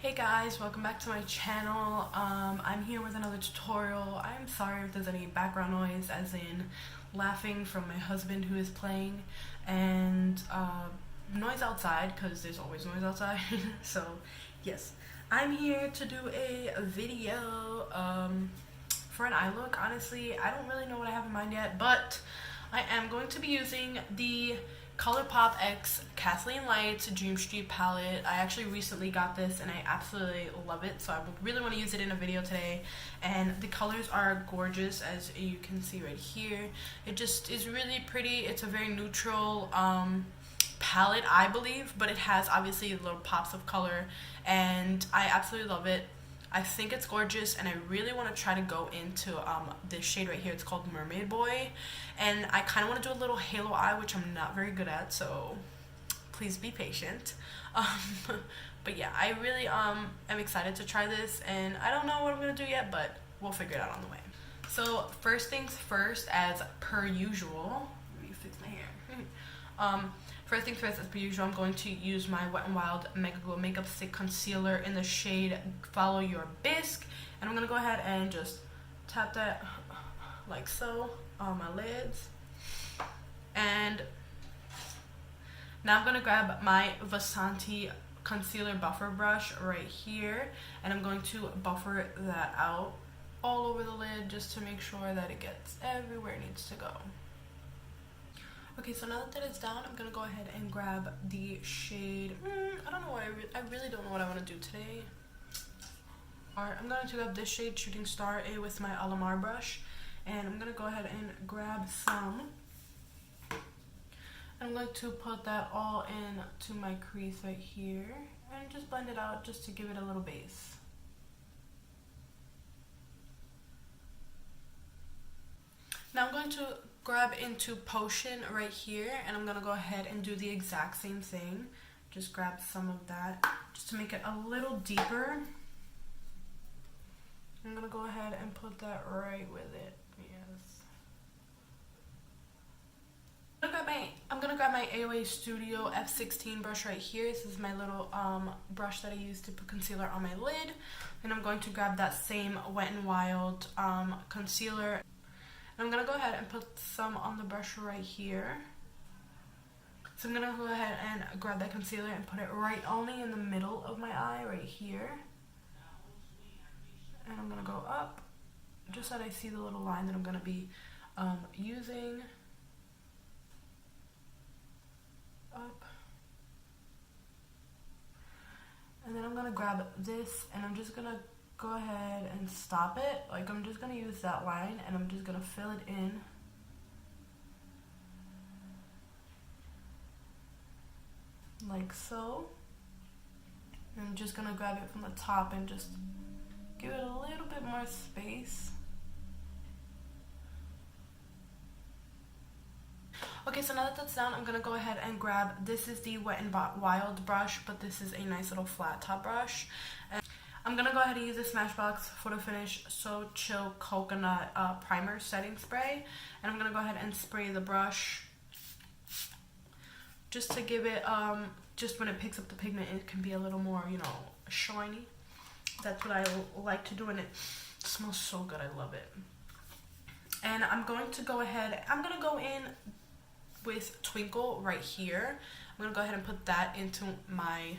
Hey guys, welcome back to my channel. I'm here with another tutorial. I'm sorry if there's any background noise, as in laughing from my husband who is playing, and noise outside, because there's always noise outside. So yes, I'm here to do a video for an eye look. Honestly, I don't really know what I have in mind yet, but I am going to be using the Colourpop X Kathleen Lights Dream Street palette. I actually recently got this and I absolutely love it, so I would really want to use it in a video today. And the colors are gorgeous, as you can see right here. It just is really pretty. It's a very neutral palette, I believe, but it has obviously little pops of color, and I absolutely love it. I think it's gorgeous, and I really want to try to go into this shade right here. It's called Mermaid Boy, and I kind of want to do a little halo eye, which I'm not very good at, so please be patient. But yeah, I really am excited to try this, and I don't know what I'm going to do yet, but we'll figure it out on the way. So first things first, as per usual, let me fix my hair. First things first, as per usual, I'm going to use my Wet n Wild Mega Glow Makeup Stick Concealer in the shade Follow Your Bisque. And I'm going to go ahead and just tap that like so on my lids. And now I'm going to grab my Vasanti Concealer Buffer Brush right here. And I'm going to buffer that out all over the lid just to make sure that it gets everywhere it needs to go. Okay, so now that it's down, I'm gonna go ahead and grab the shade. I don't know what I really don't know what I want to do today. Alright, I'm going to grab this shade, Shooting Star A, with my Alamar brush, and I'm gonna go ahead and grab some. I'm going to put that all into my crease right here, and just blend it out just to give it a little base. Now I'm going to grab into Potion right here, and I'm going to go ahead and do the exact same thing. Just grab some of that just to make it a little deeper. I'm going to go ahead and put that right with it. Yes. I'm going to grab my AOA Studio F16 brush right here. This is my little brush that I use to put concealer on my lid. And I'm going to grab that same Wet n Wild concealer. I'm going to go ahead and put some on the brush right here. So I'm going to go ahead and grab that concealer and put it right only in the middle of my eye right here. And I'm going to go up just so that I see the little line that I'm going to be using. Up. And then I'm going to grab this, and I'm just going to go ahead and stop it. Like, I'm just going to use that line, and I'm just going to fill it in. Like so. And I'm just going to grab it from the top and just give it a little bit more space. Okay, so now that that's down, I'm going to go ahead and grab, this is the Wet n Wild brush, but this is a nice little flat top brush. And I'm going to go ahead and use the Smashbox Photo Finish So Chill Coconut Primer Setting Spray. And I'm going to go ahead and spray the brush just to give it, just when it picks up the pigment, it can be a little more, you know, shiny. That's what I like to do, and it smells so good. I love it. And I'm going to go ahead, I'm going to go in with Twinkle right here. I'm going to go ahead and put that into my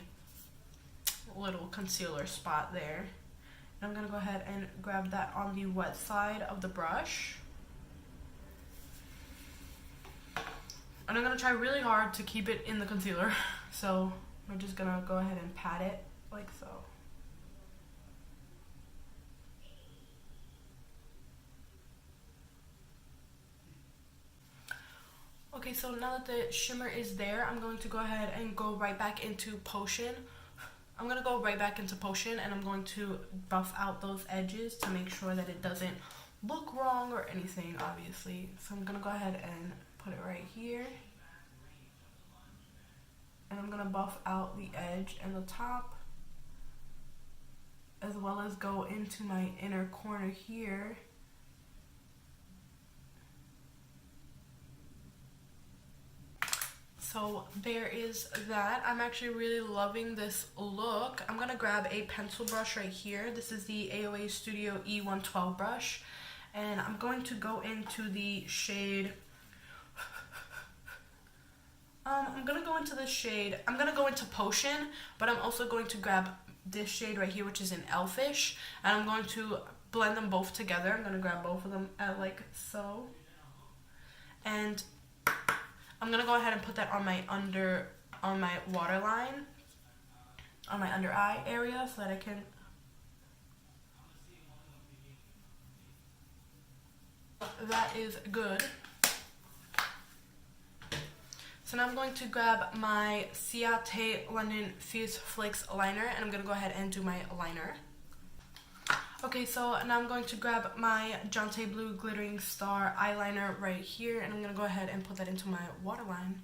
little concealer spot there. And I'm going to go ahead and grab that on the wet side of the brush. And I'm going to try really hard to keep it in the concealer. So we're just going to go ahead and pat it like so. Okay, so now that the shimmer is there, I'm going to go ahead and go right back into Potion. I'm going to go right back into Potion, and I'm going to buff out those edges to make sure that it doesn't look wrong or anything, obviously. So I'm going to go ahead and put it right here. And I'm going to buff out the edge and the top, as well as go into my inner corner here. So there is that. I'm actually really loving this look. I'm gonna grab a pencil brush right here. This is the AOA Studio E112 brush, and I'm going to go into the shade I'm gonna go into the shade, I'm gonna go into Potion, but I'm also going to grab this shade right here, which is in Elfish, and I'm going to blend them both together. I'm gonna grab both of them at like so, and I'm gonna go ahead and put that on my waterline, on my under eye area, so that I can. That is good. So now I'm going to grab my Ciate London Fuse Flakes liner, and I'm going to go ahead and do my liner. Okay, so now I'm going to grab my Jante Blue Glittering Star eyeliner right here, and I'm going to go ahead and put that into my waterline.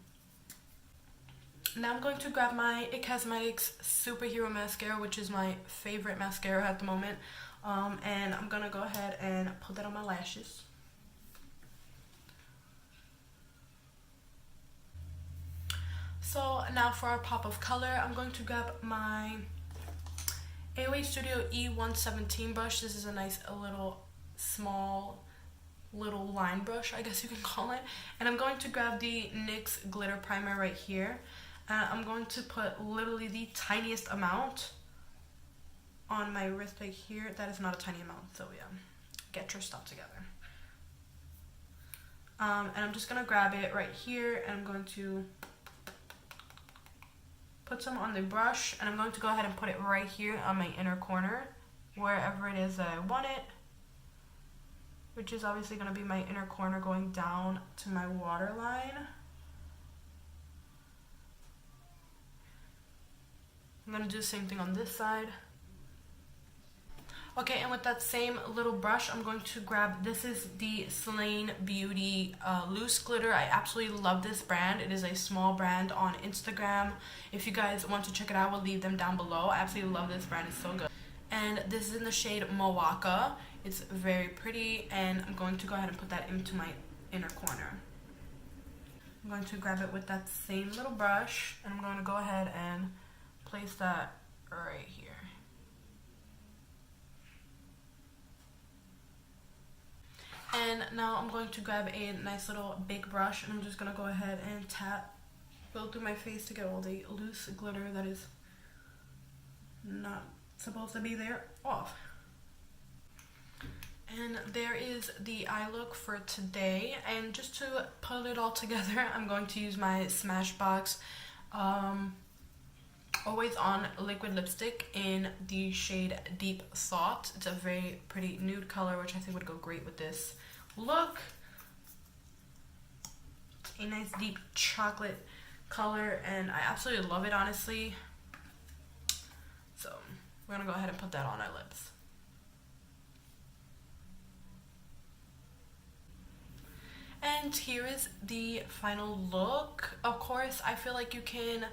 Now I'm going to grab my IT Cosmetics Superhero Mascara, which is my favorite mascara at the moment, and I'm going to go ahead and put that on my lashes. So now for our pop of color, I'm going to grab my AOA Studio E117 brush. This is a nice little small little line brush, I guess you can call it. And I'm going to grab the NYX glitter primer right here. I'm going to put literally the tiniest amount on my wrist right here. That is not a tiny amount, so yeah, get your stuff together. And I'm just gonna grab it right here, and I'm going to put some on the brush, and I'm going to go ahead and put it right here on my inner corner, wherever it is that I want it, which is obviously going to be my inner corner going down to my waterline. I'm going to do the same thing on this side. Okay, and with that same little brush, I'm going to grab, this is the Slain Beauty loose glitter. I absolutely love this brand. It is a small brand on Instagram. If you guys want to check it out, I will leave them down below. I absolutely love this brand. It's so good. And this is in the shade Moaka. It's very pretty, and I'm going to go ahead and put that into my inner corner. I'm going to grab it with that same little brush, and I'm going to go ahead and place that right here. And now I'm going to grab a nice little big brush, and I'm just going to go ahead and go through my face to get all the loose glitter that is not supposed to be there off. And there is the eye look for today. And just to put it all together, I'm going to use my Smashbox Always On liquid lipstick in the shade Deep Thought. It's a very pretty nude color, which I think would go great with this look. A nice deep chocolate color, and I absolutely love it, honestly. So we're gonna go ahead and put that on our lips. And here is the final look. Of course, I feel like you can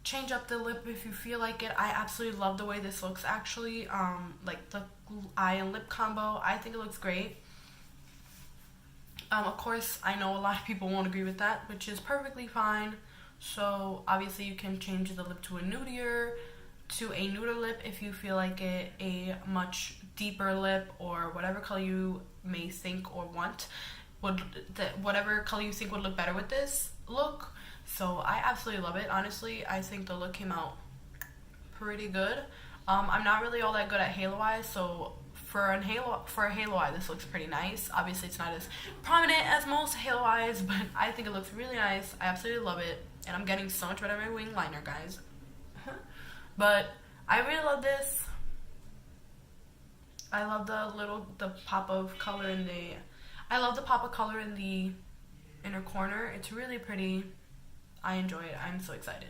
change up the lip if you feel like it. I absolutely love the way this looks, actually. Like the eye and lip combo, I think it looks great. Of course, I know a lot of people won't agree with that, which is perfectly fine. So obviously you can change the lip to a nudier lip if you feel like it, a much deeper lip, or whatever color you may think or want, whatever color you think would look better with this look. So I absolutely love it. Honestly, I think the look came out pretty good. I'm not really all that good at halo eyes, so for a halo eye, this looks pretty nice. Obviously, it's not as prominent as most halo eyes, but I think it looks really nice. I absolutely love it, and I'm getting so much better at my wing liner, guys. But I really love this. I love the pop of color in the. I love the pop of color in the inner corner. It's really pretty. I enjoy it. I'm so excited.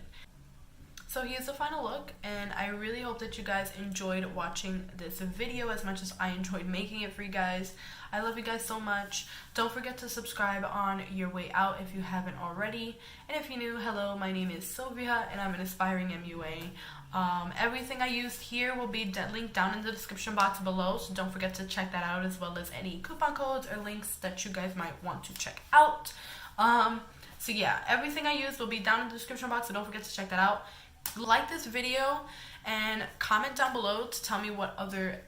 So here's the final look, and I really hope that you guys enjoyed watching this video as much as I enjoyed making it for you guys. I love you guys so much. Don't forget to subscribe on your way out if you haven't already. And if you're new, hello, my name is Sylvia, and I'm an aspiring MUA. Everything I used here will be linked down in the description box below, so don't forget to check that out, as well as any coupon codes or links that you guys might want to check out. So yeah, everything I use will be down in the description box, so don't forget to check that out. Like this video and comment down below to tell me what other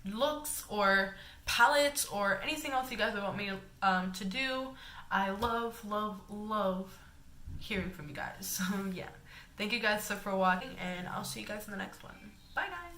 looks or palettes or anything else you guys would want me to do. I love hearing from you guys. So yeah, thank you guys so for watching, and I'll see you guys in the next one. Bye guys.